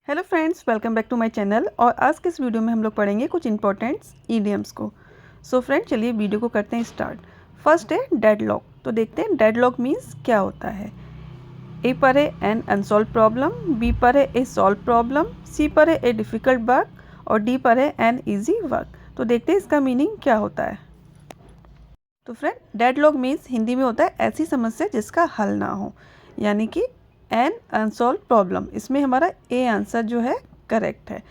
Hello friends, welcome back to my channel. और आज के इस वीडियो में हम लोग पढ़ेंगे कुछ इंपॉर्टेंट ईडियम्स को। सो फ्रेंड, चलिए वीडियो को करते हैं स्टार्ट। फर्स्ट है डेडलॉक। तो देखते हैं डेडलॉक मीन्स क्या होता है। ए पर है एन अनसॉल्व प्रॉब्लम, बी पर है ए सॉल्व प्रॉब्लम, सी पर है ए डिफ़िकल्ट वर्क और डी पर है एन ईजी वर्क। तो देखते हैं इसका मीनिंग क्या होता है। तो फ्रेंड, डेडलॉक मीन्स हिंदी में होता है ऐसी समस्या जिसका हल ना हो, यानी कि एन अनसॉल्व प्रॉब्लम। इसमें हमारा ए आंसर जो है करेक्ट है।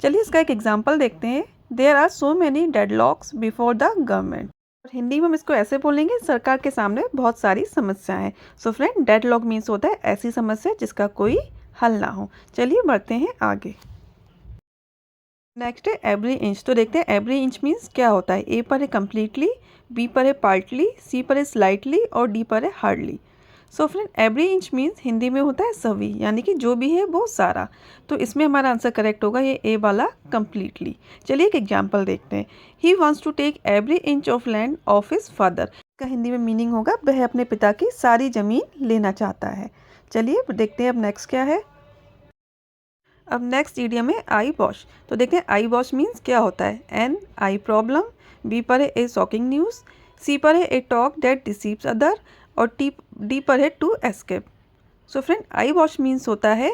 चलिए इसका एक एग्जांपल देखते हैं। There are so many deadlocks before the government. और हिंदी में हम इसको ऐसे बोलेंगे, सरकार के सामने बहुत सारी समस्याएं हैं। सो फ्रेंड, डेडलॉक मीन्स होता है ऐसी समस्या जिसका कोई हल ना हो। चलिए बढ़ते हैं आगे। नेक्स्ट है एवरी इंच। तो देखते हैं एवरी इंच मीन्स क्या होता है। ए पर है कम्प्लीटली, बी पर है पार्टली, सी पर है स्लाइटली और डी पर है hardly. So friend, every inch means Hindi में होता है सभी, यानी कि जो भी है वो सारा। तो इसमें हमारा आंसर करेक्ट होगा ये ए वाला कम्प्लीटली। चलिए एक एग्जाम्पल देखते हैं। He wants to take every inch of land of his father. इसका हिंदी में मीनिंग होगा वह अपने पिता की सारी ज़मीन लेना चाहता है। चलिए देखते हैं अब नेक्स्ट क्या है। अब नेक्स्ट ईडियम है आई वॉश। तो देखते हैं आई वॉश मीन्स क्या होता है। एन आई प्रॉब्लम, बी पर है ए शॉकिंग न्यूज़, सी पर है a talk that deceives other और डी पर है to escape. So friend, eyewash means होता है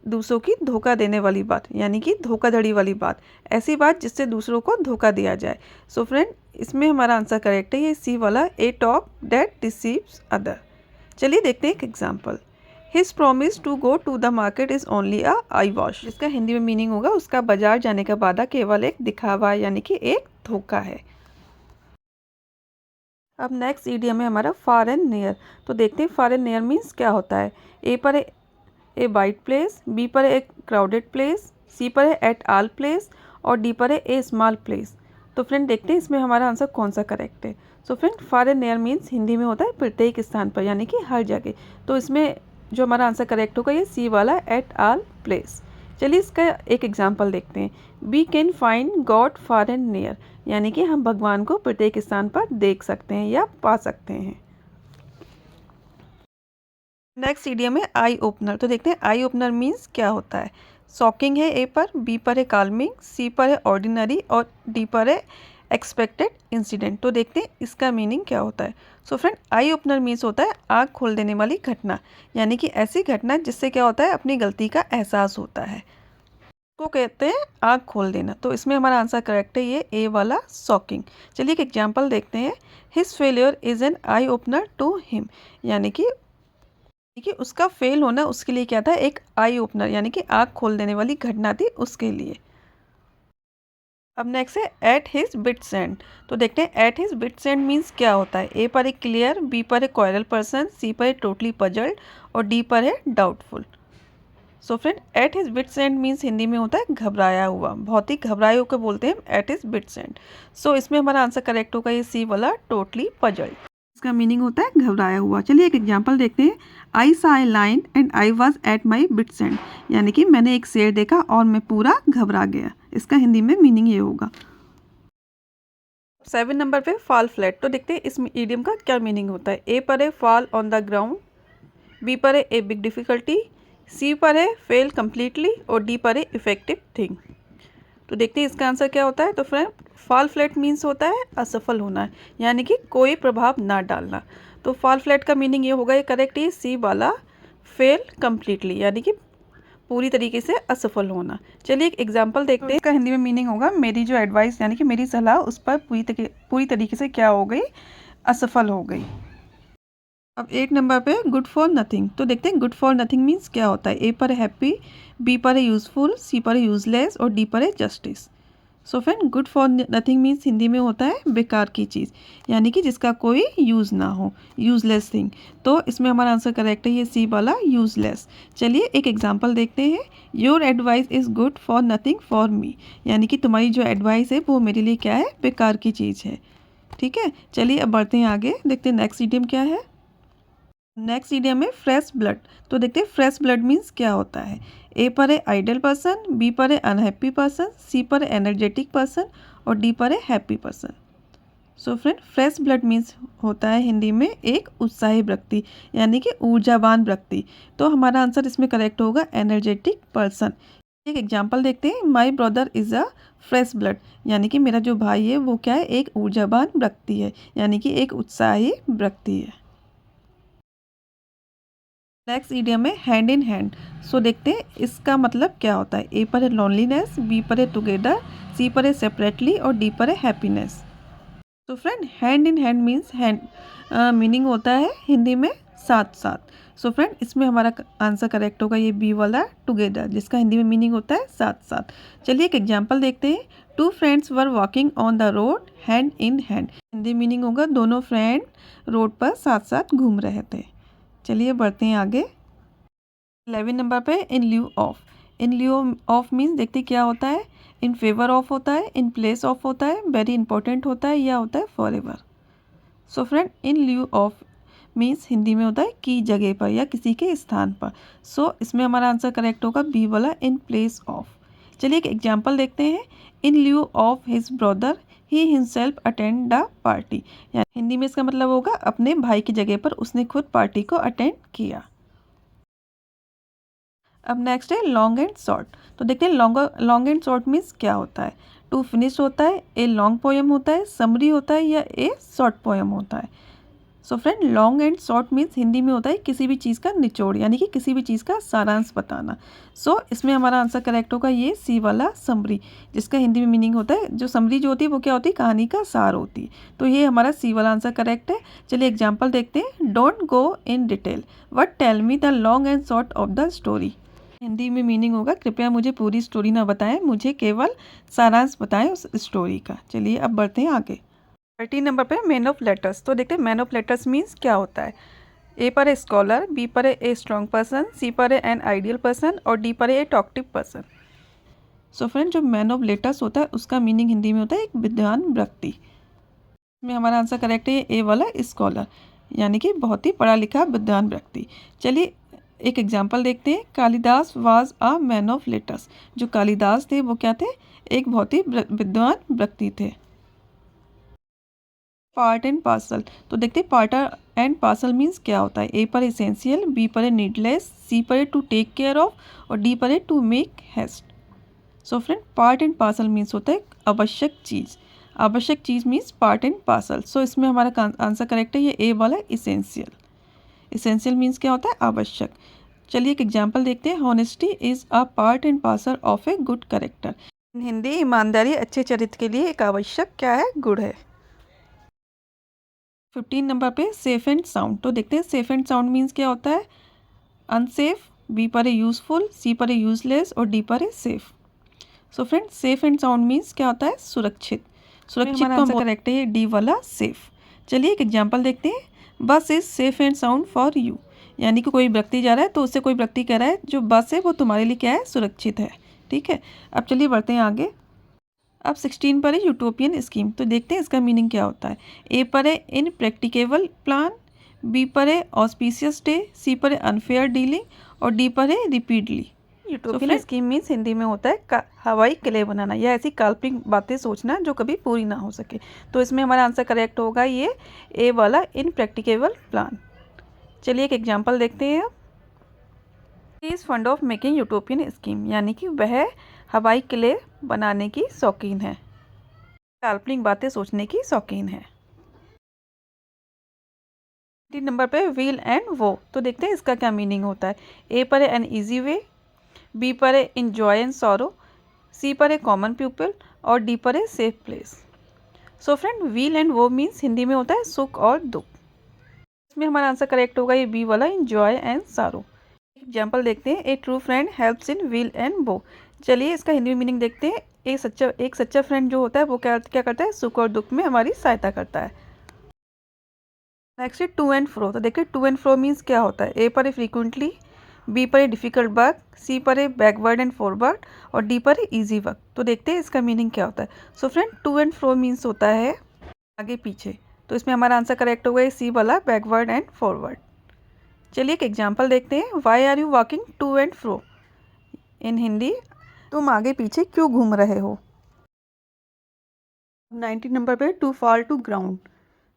दूसरों की धोखा देने वाली बात, यानी कि धोखाधड़ी वाली बात, ऐसी बात जिससे दूसरों को धोखा दिया जाए। सो फ्रेंड, इसमें हमारा आंसर करेक्ट है ये सी वाला, a talk that deceives other. चलिए देखते हैं एक example. His promise to go to the market is only a eyewash. जिसका हिंदी में मीनिंग होगा उसका बाजार जाने का वादा केवल एक दिखावा, यानी कि एक धोखा है। अब नेक्स्ट ईडियम है हमारा फार एंड नियर। तो देखते हैं फार एंड नियर मीन्स क्या होता है। ए पर है ए वाइट प्लेस, बी पर है ए क्राउडेड प्लेस, सी पर है एट आल प्लेस और डी पर है ए स्मॉल प्लेस। तो फ्रेंड, देखते हैं इसमें हमारा आंसर कौन सा करेक्ट है। So friend, far and near means Hindi में होता है प्रत्येक स्थान पर, यानी कि हर जगह। तो इसमें जो हमारा आंसर करेक्ट होगा ये सी वाला, एट आल प्लेस। चलिए इसका एक एग्जाम्पल देखते हैं। We can find God far and near, यानी कि हम भगवान को प्रत्येक स्थान पर देख सकते हैं या पा सकते हैं। नेक्स्ट ईडियम है आई ओपनर। तो देखते हैं आई ओपनर मीन्स क्या होता है। शॉकिंग है ए पर, बी पर है काल्मिंग, सी पर है ऑर्डिनरी और डी पर है एक्सपेक्टेड इंसिडेंट। तो देखते हैं इसका मीनिंग क्या होता है। So friend, eye opener means होता है आँख खोल देने वाली घटना, यानी कि ऐसी घटना जिससे क्या होता है अपनी गलती का एहसास होता है, को कहते हैं आँख खोल देना। तो इसमें हमारा आंसर करेक्ट है ये ए वाला, शॉकिंग। चलिए एक एग्जाम्पल देखते हैं। His failure is an eye opener to him, यानी कि देखिए उसका फेल होना उसके लिए क्या था, एक आई ओपनर, यानी कि आँख खोल देने वाली घटना थी उसके लिए। अब नेक्स्ट है एट हिज बिट्स एंड। तो देखते हैं at his bits and means क्या होता है। ए पर है क्लियर, बी पर है क्वारल पर्सन, सी पर है टोटली पजल्ड और डी पर है doubtful. So friend, at his bits and means Hindi में होता है घबराया हुआ, बहुत ही घबराए होकर बोलते हैं एट हिज बिट्स एंड। सो इसमें हमारा आंसर करेक्ट होगा ये सी वाला, टोटली पजल्ड। इसका मीनिंग होता है घबराया हुआ। चलिए एक एग्जांपल देखते हैं। I saw a line and I was at my wit's end, यानी कि मैंने एक शेर देखा और मैं पूरा घबरा गया। इसका हिंदी में मीनिंग ये होगा। 7 नंबर पे फॉल फ्लैट। तो देखते हैं इस ईडियम का क्या मीनिंग होता है। ए पर है fall on the ground, B पर है ए बिग डिफ़िकल्टी, सी पर है फेल कम्प्लीटली और डी पर है इफेक्टिव थिंग। तो देखते हैं इसका आंसर क्या होता है। तो फ्रेंड, फॉल फ्लैट मीन्स होता है असफल होना, यानी कि कोई प्रभाव ना डालना। तो फॉल फ्लैट का मीनिंग ये होगा, ये करेक्ट है सी वाला, फेल कम्प्लीटली, यानी कि पूरी तरीके से असफल होना। चलिए एक एग्जांपल देखते हैं। इसका हिंदी में मीनिंग होगा मेरी जो एडवाइस, यानी कि मेरी सलाह उस पर पूरी तरीके से क्या हो गई, असफल हो गई। अब 8 नंबर पे गुड फॉर नथिंग। तो देखते हैं गुड फॉर नथिंग मीन्स क्या होता है। ए पर है हैप्पी, बी पर है यूजफुल, सी पर है यूजलेस और डी पर है justice. So friend, good for nothing means Hindi में होता है बेकार की चीज़, यानी कि जिसका कोई यूज़ ना हो, यूजलेस थिंग। तो इसमें हमारा आंसर करेक्ट है ये सी वाला, यूजलेस। चलिए एक एग्जांपल देखते हैं। Your advice is good for nothing for me, यानी कि तुम्हारी जो एडवाइस है वो मेरे लिए क्या है, बेकार की चीज़ है। ठीक है, चलिए अब बढ़ते हैं आगे, देखते हैं नेक्स्ट इडियम क्या है। नेक्स्ट इडियम है फ्रेश ब्लड। तो देखते हैं फ्रेश ब्लड मीन्स क्या होता है। ए पर है आइडल पर्सन, बी पर है अनहैप्पी पर्सन, सी पर है एनर्जेटिक पर्सन और डी पर है happy person. So friend, fresh blood means होता है हिंदी में एक उत्साही व्यक्ति, यानी कि ऊर्जावान व्यक्ति। तो हमारा आंसर इसमें करेक्ट होगा एनर्जेटिक पर्सन। एक एग्जाम्पल देखते हैं, my brother is a fresh blood, यानी कि मेरा जो भाई है वो क्या है, एक ऊर्जावान व्यक्ति है, यानी कि एक उत्साही व्यक्ति है। नेक्स्ट इडियम है हैंड इन हैंड। सो देखते हैं इसका मतलब क्या होता है। ए पर है लोनलीनेस, बी पर है टुगेदर, सी पर है सेपरेटली और डी पर है हैप्पीनेस। तो friend hand in hand means hand meaning होता है हिंदी में साथ साथ। सो फ्रेंड इसमें हमारा आंसर करेक्ट होगा ये बी वाला टुगेदर, जिसका हिंदी में मीनिंग होता है साथ साथ। चलिए एक एग्जांपल देखते हैं। Two friends were walking on the road hand in hand, Hindi meaning होगा दोनों फ्रेंड रोड पर साथ साथ घूम रहे थे। चलिए बढ़ते हैं आगे। 11 नंबर पे in lieu of. In lieu of means देखते क्या होता है। इन फेवर ऑफ होता है, इन प्लेस ऑफ होता है, वेरी इंपॉर्टेंट होता है, या होता है for ever. So friend in lieu of means Hindi में होता है की जगह पर या किसी के स्थान पर। सो इसमें हमारा आंसर करेक्ट होगा बी वाला इन प्लेस ऑफ। चलिए एक एग्जाम्पल देखते हैं। In lieu of his brother he himself attend the party, या हिंदी में इसका मतलब होगा अपने भाई की जगह पर उसने खुद पार्टी को अटेंड किया। अब नेक्स्ट है लॉन्ग एंड शॉर्ट। तो देखते हैं लॉन्ग एंड शॉर्ट मीन्स क्या होता है। टू फिनिश होता है, ए लॉन्ग पोएम होता है, समरी होता है, या ए शॉर्ट पोएम होता है। So friend long and short means Hindi में होता है किसी भी चीज़ का निचोड़, यानी कि किसी भी चीज़ का सारांश बताना। सो इसमें हमारा आंसर करेक्ट होगा ये सी वाला समरी, जिसका हिंदी में मीनिंग होता है, जो समरी जो होती है वो क्या होती है, कहानी का सार होती है। तो ये हमारा सी वाला आंसर करेक्ट है। चलिए एग्जाम्पल देखते हैं। Don't go in detail but tell me the long and short of the story, Hindi में मीनिंग होगा कृपया मुझे पूरी स्टोरी ना बताएं, मुझे केवल सारांश बताएं उस स्टोरी का। चलिए अब बढ़ते हैं आगे। 13 नंबर पे मैन ऑफ लेटर्स। तो देखते हैं मैन ऑफ लेटर्स मीन्स क्या होता है। ए पर है स्कॉलर, बी पर है ए स्ट्रॉन्ग पर्सन, सी पर है एन आइडियल पर्सन और डी पर है ए टॉक्टिव पर्सन। सो फ्रेंड जो मैन ऑफ लेटर्स होता है उसका मीनिंग हिंदी में होता है एक विद्वान व्यक्ति। इसमें हमारा आंसर करेक्ट है ए वाला स्कॉलर, यानी कि बहुत ही पढ़ा लिखा विद्वान व्यक्ति। चलिए एक एग्जाम्पल देखते हैं। Kalidas was a man of letters, जो कालिदास थे वो क्या थे, एक बहुत ही विद्वान व्यक्ति थे। Part and parcel. तो देखते हैं पार्ट एंड पार्सल मीन्स क्या होता है। ए पर एसेंशियल, बी पर है नीडलेस, सी पर है टू टेक केयर ऑफ और डी पर है to make haste. So friend part and parcel means होता है आवश्यक चीज़। आवश्यक चीज़ means part and parcel. So इसमें हमारा आंसर करेक्ट है ये ए वाला इसेंशियल। इसेंशियल मीन्स क्या होता है, आवश्यक। चलिए एक एग्जाम्पल देखते हैं। Honesty is a part and parcel of a good character, in Hindi ईमानदारी अच्छे चरित्र के लिए एक आवश्यक क्या है, गुण है। 15 नंबर पे सेफ एंड साउंड। तो देखते हैं सेफ एंड साउंड मीन्स क्या होता है। अनसेफ, बी पर है यूजफुल, सी पर है यूजलेस और डी पर है safe. So friend safe and sound means क्या होता है, सुरक्षित। सुरक्षित का आंसर करेक्ट है ये डी वाला सेफ। चलिए एक एग्जाम्पल देखते हैं। बस is safe and sound for you, यानी कि कोई व्यक्ति जा रहा है तो उससे कोई व्यक्ति कह रहा है जो बस है वो तुम्हारे लिए क्या है, सुरक्षित है। ठीक है, अब चलिए बढ़ते हैं आगे। अब 16 पर है यूटोपियन स्कीम। तो देखते हैं इसका मीनिंग क्या होता है। ए पर है इन प्रैक्टिकेबल प्लान, बी पर है ऑस्पिशियस डे, सी पर है अनफेयर डीलिंग और डी पर है repeatedly. Utopian scheme means Hindi में होता है हवाई किले बनाना या ऐसी काल्पनिक बातें सोचना जो कभी पूरी ना हो सके। तो इसमें हमारा आंसर करेक्ट होगा ये ए वाला इन प्रैक्टिकेबल प्लान। चलिए एक एग्जाम्पल देखते हैं। Is fund of making utopian scheme, यानी कि वह हवाई किले बनाने की शौकीन है, काल्पनिक बातें सोचने की शौकीन है। 3 नंबर पे व्हील एंड वो। तो देखते हैं इसका क्या मीनिंग होता है। ए पर है एन ईजी वे, बी पर है इंजॉय एंड सॉरो, सी पर है कॉमन पीपल और डी पर है safe place. So friend wheel and वो मीन्स हिंदी में होता है सुख और दुख। इसमें हमारा आंसर करेक्ट होगा ये बी वाला इंजॉय एंड सारो। एग्जाम्पल देखते हैं। A true friend helps in weal and woe. चलिए इसका हिंदी में मीनिंग देखते हैं। एक सच्चा फ्रेंड जो होता है वो क्या करता है, सुख और दुख में हमारी सहायता करता है। Next to and fro. तो देखिए टू एंड फ्रो मीन्स क्या होता है। ए पर है फ्रीक्वेंटली, बी पर है डिफ़िकल्ट वर्क, सी पर है बैकवर्ड एंड फॉरवर्ड और डी पर है ईजी वर्क। तो देखते हैं इसका मीनिंग क्या होता है। So friend to and fro means होता है आगे पीछे। तो इसमें हमारा आंसर करेक्ट होगा सी वाला बैकवर्ड एंड फॉरवर्ड। चलिए एक एग्जाम्पल देखते हैं। Why are you walking to and fro, in Hindi तुम आगे पीछे क्यों घूम रहे हो। 19 नंबर पे टू फॉल टू ग्राउंड।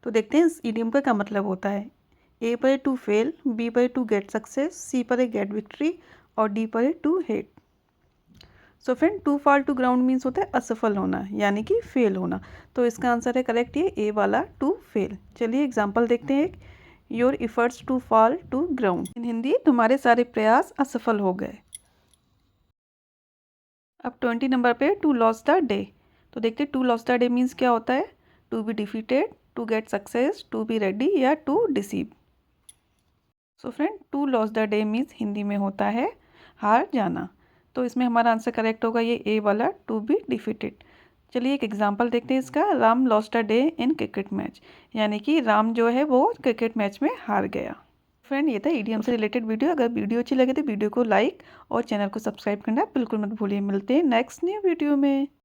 तो देखते हैं इस इडियम का क्या मतलब होता है। ए पर है टू फेल, बी पर है टू गेट सक्सेस, सी पर है गेट विक्ट्री और डी पर है to hate. So friend to fall to ground means होता है असफल होना यानी कि फेल होना। तो इसका आंसर है करेक्ट ये ए वाला टू फेल। चलिए एग्जाम्पल देखते हैं। Your efforts to fall to ground, in Hindi तुम्हारे सारे प्रयास असफल हो गए। अब 20 नंबर पे टू लॉस द डे। तो देखते to lose the day means क्या होता है। To be defeated, to get success, to be ready या to deceive. So friend to lose the day means Hindi में होता है हार जाना। तो इसमें हमारा आंसर करेक्ट होगा ये ए वाला टू बी डिफीटेड। चलिए एक एग्जांपल देखते हैं इसका। Ram lost a day in cricket match, यानी कि राम जो है वो क्रिकेट मैच में हार गया। फ्रेंड ये था ईडीएम से रिलेटेड वीडियो। अगर वीडियो अच्छी लगे तो वीडियो को लाइक और चैनल को सब्सक्राइब करना बिल्कुल मत भूलिए। मिलते हैं नेक्स्ट न्यू वीडियो में।